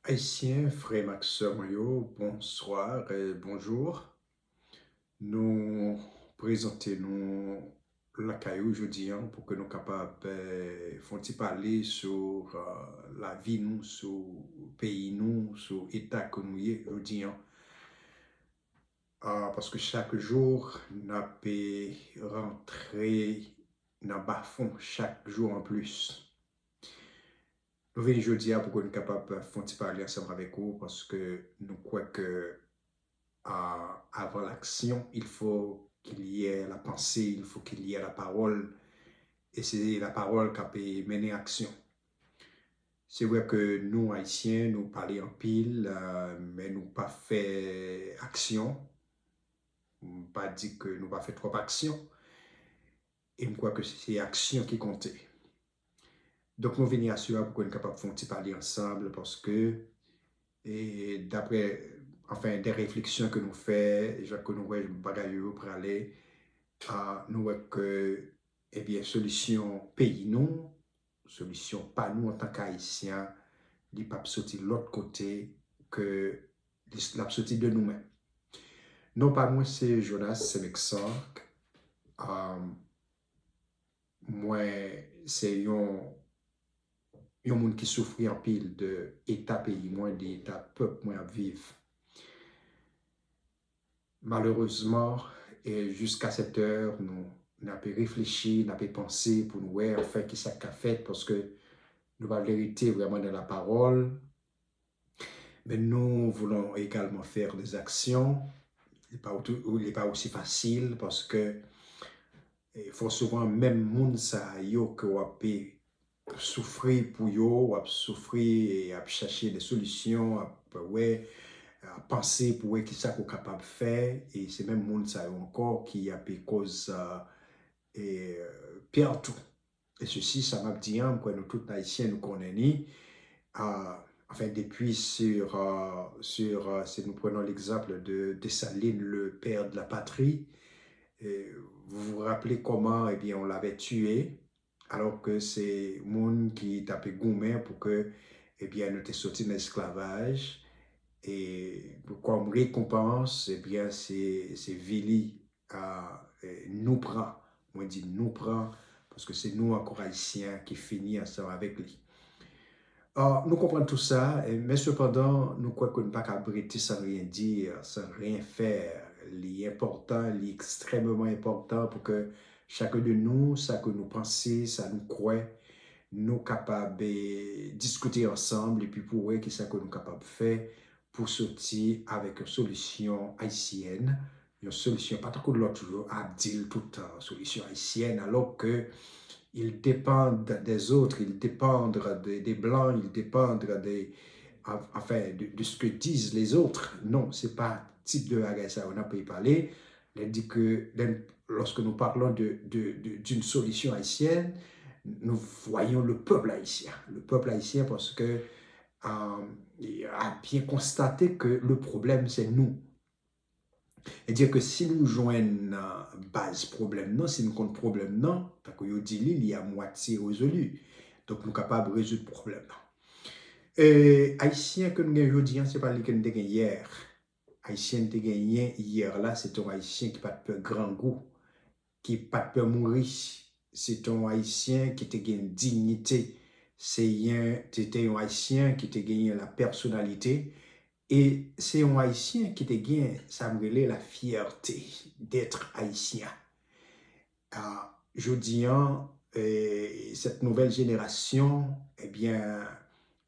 Haïtien, frère Maxime, yo, bonsoir et bonjour. Nous présentons la caillou aujourd'hui pour que nous capables parler sur la vie nous, sur le pays nous, sur l'état que nous y aujourd'hui. Parce que chaque jour, nous peut rentrer dans le bas fond, chaque jour en plus. Nous venons aujourd'hui pour que nous capables parler ensemble avec vous parce que nous croyons que avant l'action, il faut qu'il y ait la pensée, il faut qu'il y ait la parole, et c'est la parole qui peut mener à l'action. C'est vrai que nous, Haïtiens, nous parlons en pile, mais nous pas fait action. Pas dit que nous pas fait trop action. Et je crois que c'est action qui compte. Donc, nous venons à cela pour qu'on soit capable de parler ensemble parce que, et d'après, enfin, des réflexions que nous faisons, et que nous voyons bagaille pour aller, nous voyons que, eh bien, solution pays nous, solution pas nous en tant qu'Haïtiens, il ne peut pas sortir de l'autre côté que la sortie de nous-mêmes. Non pas moi, c'est Jonas Semexan. Moi, c'est un monde qui souffre en pile de état pays, moins d'état peuple, moins à vivre. Malheureusement, et jusqu'à cette heure, nous n'avons pas réfléchi, nous n'avons pas pensé pour nous voir, enfin, qui ça qu'a fait, parce que nous avons vérité vraiment dans la parole, mais nous voulons également faire des actions. Il n'est pas aussi facile parce que il faut souvent même monde ça yo que souffrir pour yo, ou souffrir et à chercher des solutions, ouais, à penser pour qui ça qu'on est capable de faire, et c'est même monde ça encore qui a pu cause et pire tout. Et ceci, ça m'a dit, que nous tous haïtiens nous connaissons, enfin depuis si nous prenons l'exemple de Dessalines, le père de la patrie, vous vous rappelez comment eh bien, on l'avait tué, alors que c'est monde qui tapait gourmet pour que eh bien, nous étions sortis de l'esclavage. Et comme récompense, eh bien, c'est Vili nous prend. Moi, je dis nous prend, parce que c'est nous, encore haïtiens, qui finissons ensemble avec lui. Nous comprenons tout ça, mais cependant, nous croyons qu'on ne peut pas abriter sans rien dire, sans rien faire. L'important, l'extrêmement important pour que chacun de nous, ça que nous pensons, ça nous croit, nous capables de discuter ensemble et puis pour voir qui ça que nous capables de faire pour sortir avec une solution haïtienne, une solution pas trop de l'autre toujours à dire toute solution haïtienne alors que ils dépendent des autres, ils dépendent des Blancs, ils dépendent de ce que disent les autres. Non, ce n'est pas type de bagage ça, on a pu y parler. Elle dit que lorsque nous parlons d'une solution haïtienne, nous voyons le peuple haïtien. Le peuple haïtien parce que a bien constaté que le problème, c'est nous. Et dire que si nous joignons base problème, non, si nous comptons problème, non, parce que nous dit il y a moitié résolu. Donc, nous sommes capables de résoudre le problème. Et Haïtien que nous avons aujourd'hui, ce n'est pas lui que nous avons hier. Haïtien que nous avons gagné hier, là, c'est un Haïtien qui n'a pas de peur grand goût, qui n'a pas de peur mourir. C'est un Haïtien qui a gagné dignité. C'était un Haïtien qui a gagné la personnalité. Et c'est un Haïtien qui te gagne, ça me relève la fierté d'être Haïtien. Je dis, cette nouvelle génération, eh bien,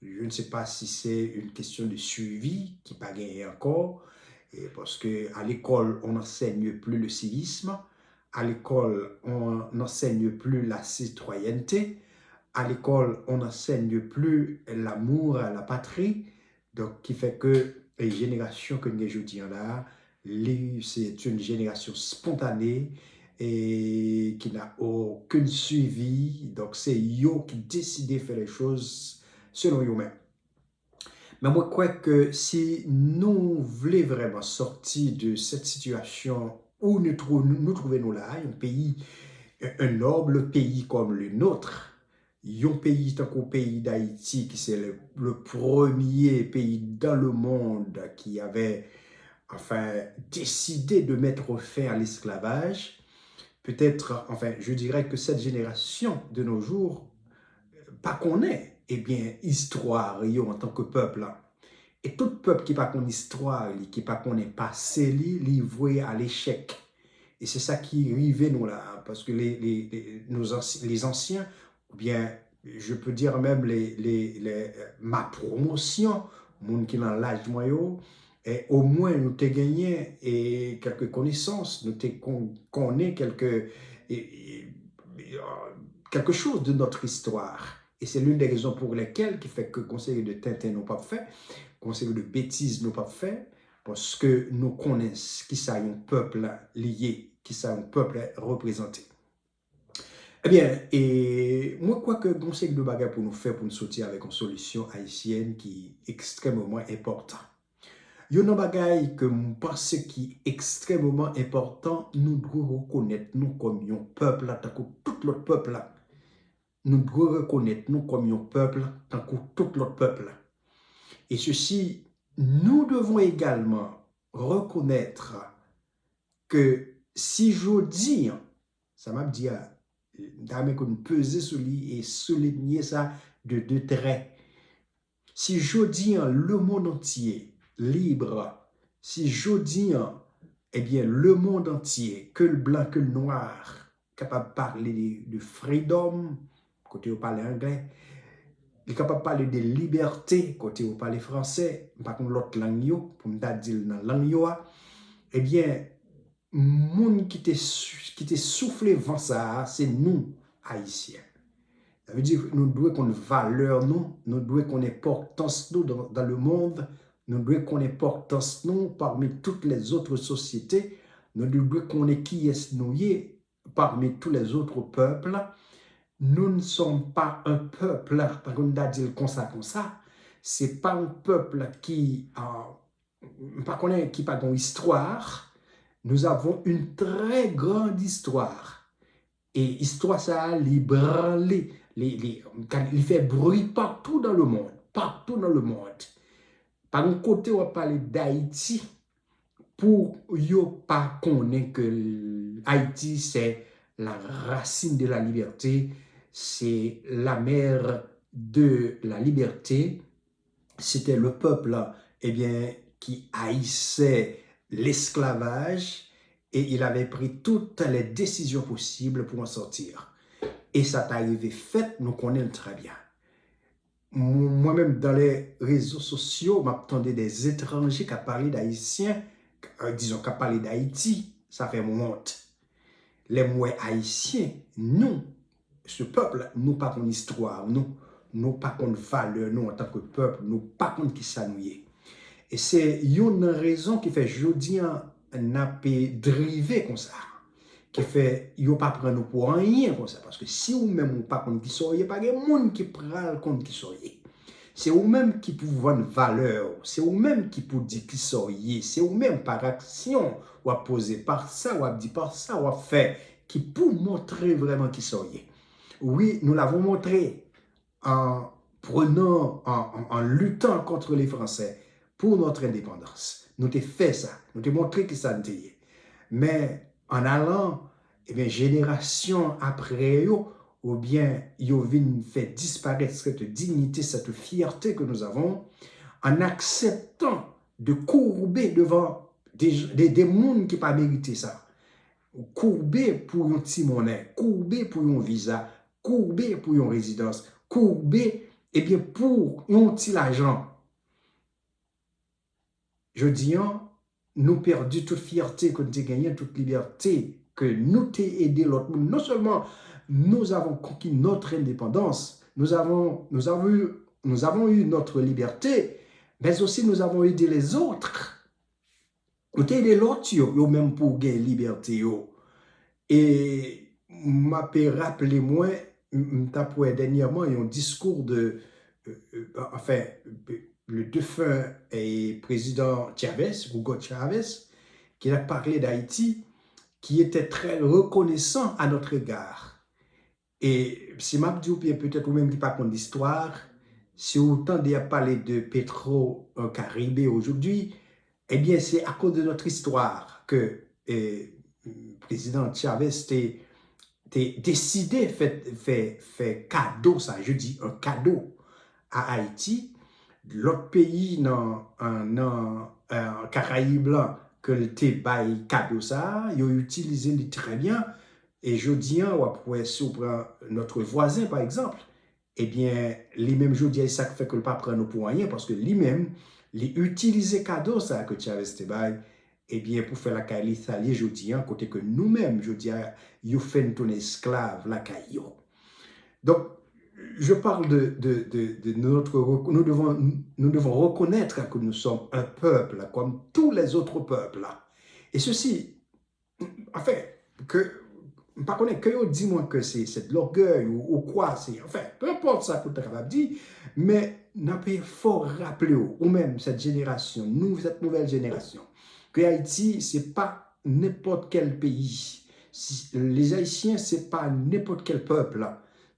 je ne sais pas si c'est une question de suivi qui n'a pas gagné encore, parce qu'à l'école, on n'enseigne plus le civisme, à l'école, on n'enseigne plus la citoyenneté, à l'école, on n'enseigne plus l'amour à la patrie. Donc, qui fait que les générations que nous aujourd'hui là, c'est une génération spontanée et qui n'a aucun suivi. Donc, c'est eux qui décident de faire les choses selon eux-mêmes. Mais moi, je crois que si nous voulons vraiment sortir de cette situation où nous trouvons là, un pays, un noble pays comme le nôtre, un pays tant qu'au pays d'Haïti, qui c'est le premier pays dans le monde qui avait enfin décidé de mettre fin à l'esclavage, peut-être, enfin, je dirais que cette génération de nos jours, pas qu'on est, eh bien, histoire, yo, en tant que peuple, là. Et tout peuple qui pas qu'on histoire, qui pas qu'on est passé, livré à l'échec. Et c'est ça qui arrivait nous là, parce que les anciens, ou bien je peux dire même ma promotion, monde qui dans l'âge moyen, et au moins nous t'ai gagné et quelques connaissances, nous t'ai connaît quelque chose de notre histoire. Et c'est l'une des raisons pour lesquelles qui fait que conseil de Tintin n'ont pas fait, conseil de bêtises n'ont pas fait, parce que nous connaissons qui ça un peuple lié, qui ça un peuple représenté. Eh bien, et moi, quoi que conseil de bagarre pour nous faire, pour nous sortir avec une solution haïtienne qui est extrêmement importante. Il y a un bagage que je pense qui est extrêmement important, nous devons reconnaître nous comme un peuple, tant que tout l'autre peuple. Nous devons reconnaître nous comme un peuple, tant que tout l'autre peuple. Et ceci, nous devons également reconnaître que si je dis, ça m'a dit, d'amener qu'on peser sur lui et souligner ça de deux traits. Si je dis le monde entier libre, si je dis, eh bien, le monde entier, que le blanc, que le noir, capable de parler de freedom, côté où parle anglais, il est capable de parler de liberté, côté où parle français, par contre l'autre langue, pour me dire dans la langue, eh bien, monde qui te soufflé vent ça, c'est nous, Haïtiens. Ça veut dire que nous devons qu'on valeur nous devons qu'on importance nous dans le monde, nous devons qu'on importance nous parmi toutes les autres sociétés, nous devons qu'on est qui est nous parmi tous les autres peuples. Nous ne sommes pas un peuple, par contre, on a dit comme ça, c'est pas un peuple qui pas une histoire. Nous avons une très grande histoire. Et histoire, ça a libéré, il fait bruit partout dans le monde. Partout dans le monde. Par un côté, on va parler d'Haïti pour ne pas connaître que Haïti, c'est la racine de la liberté, c'est la mère de la liberté. C'était le peuple, eh bien, qui haïssait l'esclavage et il avait pris toutes les décisions possibles pour en sortir. Et ça t'est arrivé fait, nous connaissons très bien. Moi-même, dans les réseaux sociaux, m'attendais des étrangers qui parlaient d'haïtiens, disons qui parlaient d'Haïti, ça fait mon honte. Les mots haïtiens, nous, ce peuple, nous pas qu'on histoire, nous pas qu'on valeur, nous en tant que peuple, nous pas qu'on qui s'annouille. Et c'est une raison qui fait aujourd'hui n'a pas drivé comme ça, qui fait yo pas prendre pour rien comme ça, parce que si ou même ou pas qu'on qui soyez, pas de monde qui prend compte qui soyez. C'est ou même qui pour vendre valeur, c'est ou même qui pour dire qui soyez, c'est ou même par action ou à poser par ça ou à dire par ça ou à faire qui pour montrer vraiment qui soyez. Oui, nous l'avons montré en prenant, en luttant contre les Français pour notre indépendance. Nous t'ai fait ça, nous t'ai montré que ça nous était. Mais en allant, eh bien, génération après eux, ou bien yo vin fait disparaître cette dignité, cette fierté que nous avons, en acceptant de courber devant des mondes qui n'ont pas mérité ça. Courber pour un petit monnaie, courber pour un visa, courber pour une résidence, courber eh bien, pour un petit argent. Je dis, nous perdu toute fierté que nous avons gagné, toute liberté que nous t'ai aidé l'autre monde. Non seulement nous avons conquis notre indépendance, nous avons eu notre liberté, mais aussi nous avons aidé les autres. Nous t'ai aidé l'autre, même pour gagner liberté. Et m'a rappelé moi, dernièrement, il y a un discours de, enfin, le défunt président Chavez, Hugo Chavez, qui a parlé d'Haïti, qui était très reconnaissant à notre égard. Et si m'a dit ou bien peut-être ou même qui pas contre l'histoire, si autant de parler de Petro-Caribé aujourd'hui, eh bien c'est à cause de notre histoire que le président Chavez t'es décidé fait cadeau, ça, je dis un cadeau à Haïti. L'autre pays dans Caraïbes là, que le té bail cadeau ça, ils ont utilisé très bien. Et je dis, on va sur notre voisin par exemple, eh bien, lui-même, je dis, ça fait que le pas prendre pour rien parce que lui-même, il utilise cadeau ça que Chavez te bail, eh bien, pour faire la caille l'Italie, je dis, côté que nous-mêmes, je dis, ils fait ton esclave la caille. Donc, je parle de notre... Nous devons reconnaître que nous sommes un peuple, comme tous les autres peuples. Et ceci, enfin, que... Par contre, que dis-moi que c'est de l'orgueil ou quoi, c'est... Enfin, peu importe ça que tu es capable de dire, mais n'a pas fort rappeler, ou même cette génération, nous, cette nouvelle génération, que Haïti, c'est pas n'importe quel pays. Les Haïtiens, c'est pas n'importe quel peuple.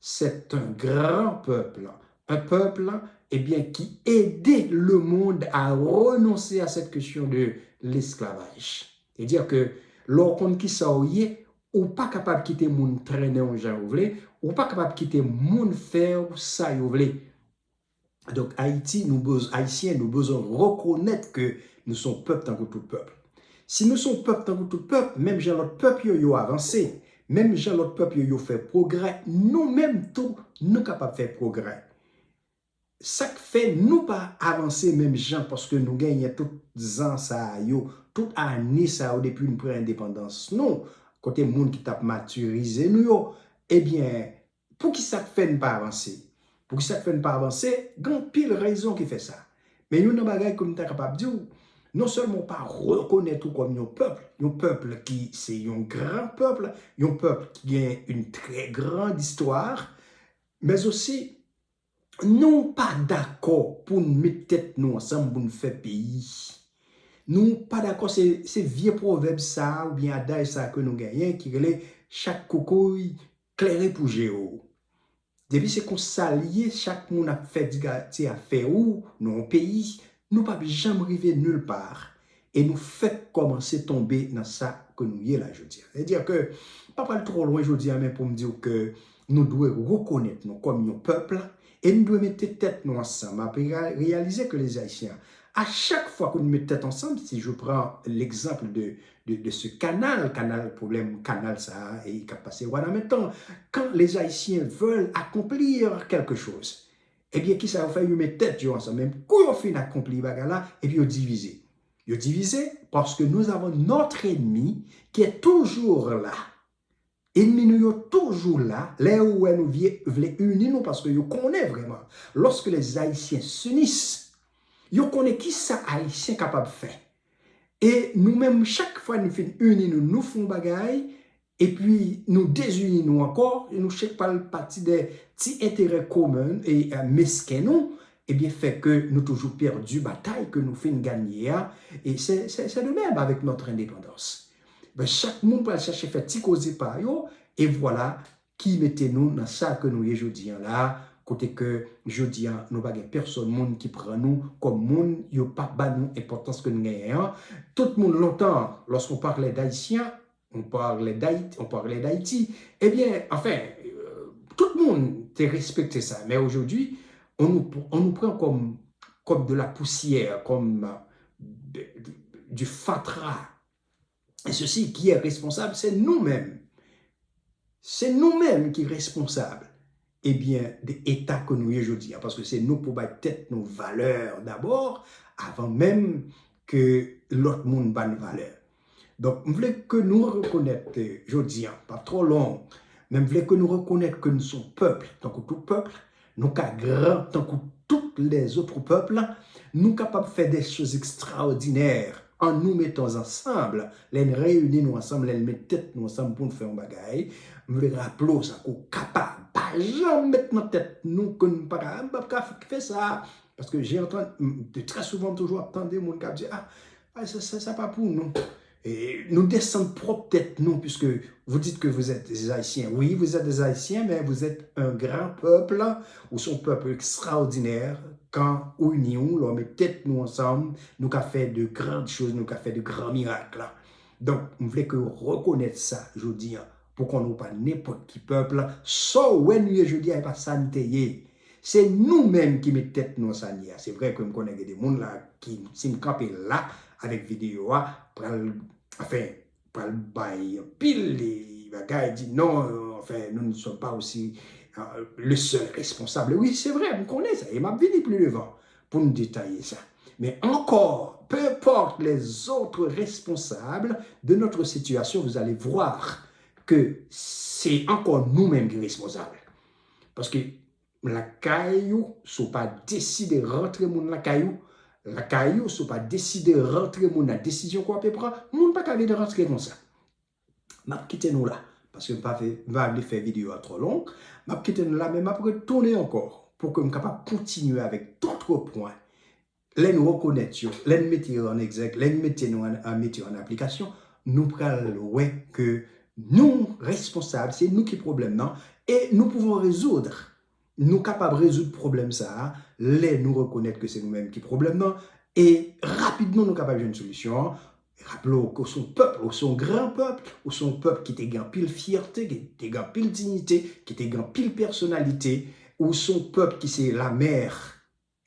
C'est un grand peuple. Un peuple, eh bien, qui aidait le monde à renoncer à cette question de l'esclavage. C'est-à-dire que, lorsqu'on qui ça ou pas capable de quitter mon traîner en gens ou pas capable de quitter mon faire ça vous voulez. Donc Haïti, Haïtiens, nous besoin reconnaître que nous sommes peuple tant que tout peuple. Si nous sommes peuple tant que tout peuple, même j'ai notre peuple yo avancé, même j'ai notre peuple yo fait progrès, nous-mêmes tout, nous capables de faire progrès. Ça fait nous pas avancer même gens parce que nous gagnons tout ans ça yo, toute année ça depuis une pré-indépendance. Non, côté monde qui t'a maturisé nous yo, eh bien, pour qui ça fait pas avancer? Pour qui ça fait pas avancer? Grand pile raison qui fait ça. Mais nous, dans bagay comme tu es capable de dire, non seulement pas reconnaître tout comme un peuple qui c'est un grand peuple, un peuple qui a une très grande histoire, mais aussi nous pas d'accord pour nous mettre tête nous ensemble pour nous faire pays. Nous pas d'accord, c'est vieux proverbe ça, ou bien adage ça que nous gagnons, qui relève chaque coucouille clairé pour géo. Depuis c'est qu'on s'allie, chaque monde a fait du a fait où, nos pays, nous pas jamais arriver nulle part. Et nous fait commencer tomber dans ça que nous y est là, je dis. C'est-à-dire que, pas mal trop loin, je dis, mais pour me dire que nous devons reconnaître nous comme un peuple et nous devons mettre tête nous ensemble. Après, réaliser que les Haïtiens, à chaque fois que nous mettons tête ensemble, si je prends l'exemple de ce problème canal ça, et qui a passé voilà maintenant, quand les Haïtiens veulent accomplir quelque chose, eh bien, qui ça va faire, ils mettent tête ensemble, même quand ils finissent d'accomplir là, et puis ils divisent. Ils divisent parce que nous avons notre ennemi qui est toujours là. Ennemi nous est toujours là, là où nous voulons unir nous parce que nous connaissons vraiment. Lorsque les Haïtiens s'unissent, ils connaissent qui ça Haïtien capable de faire. Et nous-mêmes, chaque fois nous faisons unir, nous faisons bagaille, et puis nous désunissons nous encore, et nous cherchons pas le parti des petits intérêts communs et mesquins nous, et bien fait que nous toujours perdu bataille que nous faisons gagner. Et c'est de même avec notre indépendance. Ben, chaque monde peut chercher faire petit causer par eux, et voilà qui mettez-nous dans ça que nous y aujourd'hui là. Côté que je dis, nous n'avons personne monde qui prend nous comme monde, il n'y a pas de importance que nous gagnons. Tout le monde longtemps, lorsqu'on parlait d'Haïtiens, on parlait d'Haïti. Eh bien, enfin, tout le monde a respecté ça. Mais aujourd'hui, on nous prend comme de la poussière, comme du fatras. Et ceci qui est responsable, c'est nous-mêmes. C'est nous-mêmes qui sommes responsables. Eh bien, des états que nous y aujourd'hui. Parce que c'est nous pour battre tête nos valeurs d'abord, avant même que l'autre monde bat nos valeurs. Donc, je voulais que nous reconnaître, aujourd'hui, pas trop long, mais je voulais que nous reconnaître que nous sommes peuple, tant que tout peuple, nous sommes grands, tant que tous les autres peuples, nous sommes capables de faire des choses extraordinaires en nous mettant ensemble, les réunir nous ensemble, les mettre tête nous ensemble pour nous faire un bagaille. Je voulais rappeler ça qu'on est capable, pas jamais mettre notre tête, nous, que nous ne pouvons pas faire ça. Parce que j'ai entendu, très souvent, toujours entendu mon cap dire, ça pas pour nous. Et nous descendons propre tête, nous, puisque vous dites que vous êtes des Haïtiens. Oui, vous êtes des Haïtiens, mais vous êtes un grand peuple, ou son peuple extraordinaire. Quand unions, l'on met tête nous ensemble, nous avons fait de grandes choses, nous avons fait de grands miracles. Donc, je voulais que vous reconnaissiez ça, je dis, pour qu'on n'ait pas n'importe qui peuple. So, when je dis, il n'y a pas santé. C'est nous-mêmes qui mettons tête nous ensemble. C'est vrai que je connais des gens là qui me campent là avec vidéo, enfin, pour le bail, pile les bagages, dit non, enfin, nous ne sommes pas aussi le seul responsable. Oui, c'est vrai, on connaît ça. Il m'a venu plus devant pour nous détailler ça. Mais encore, peu importe les autres responsables de notre situation, vous allez voir que c'est encore nous-mêmes qui sommes responsables. Parce que la caillou, ne sont pas décidé de rentrer dans la caillou, la caillou, ne sont pas décidé de rentrer dans la décision qu'on peut prendre, on ne peut pas de rentrer comme ça. Je vais quitter nous là, parce que je ne vais pas faire vidéo trop longue, je vais quitter nous là, mais je vais retourner encore pour que je sois capable de continuer avec d'autres points. Les nous reconnaître, les mettre en exergue, les mettre en application, nous prenons que nous, responsables, c'est nous qui problème, non? Et nous pouvons résoudre. Nous sommes capables de résoudre le problème, ça, les nous reconnaître que c'est nous-mêmes qui problème, non? Et rapidement, nous sommes capables d'une solution. Rappelons que son peuple, ou son grand peuple, ou son peuple qui était pile fierté, qui était pile dignité, qui était pile personnalité, ou son peuple qui c'est la mère.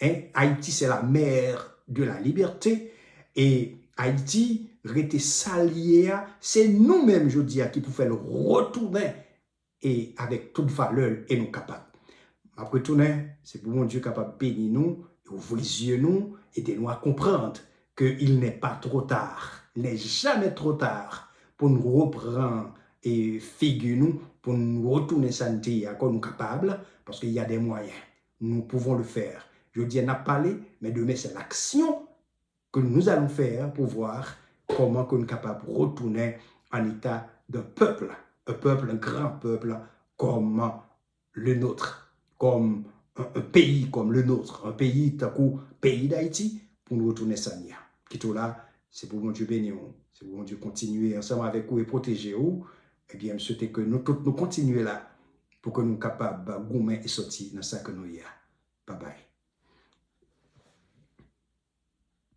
Hein? Haïti, c'est la mère de la liberté. Et Haïti, rete salié, c'est nous-mêmes, je dis, qui pouvons le retourner et avec toute valeur et nous capables. Après retourner, c'est pour mon Dieu capable de bénir nous, ouvrir les yeux nous, aider nous à comprendre qu'il n'est pas trop tard. Il n'est jamais trop tard pour nous reprendre et figure nous, pour nous retourner santé à quoi nous capables, parce qu'il y a des moyens. Nous pouvons le faire. Je dis, on a parlé, mais demain, c'est l'action que nous allons faire pour voir comment nous sommes capables de retourner en état d'un peuple, un grand peuple comme le nôtre, comme un pays comme le nôtre, un pays, pays d'Haïti, pour nous retourner ça. Qui tout là, c'est pour mon Dieu bénir, c'est pour mon Dieu continuer ensemble avec vous et protéger vous. Eh bien, je souhaite que nous tous nous continuions là pour que nous soyons capables de gommer et sortir dans ça que nous y a. Bye bye.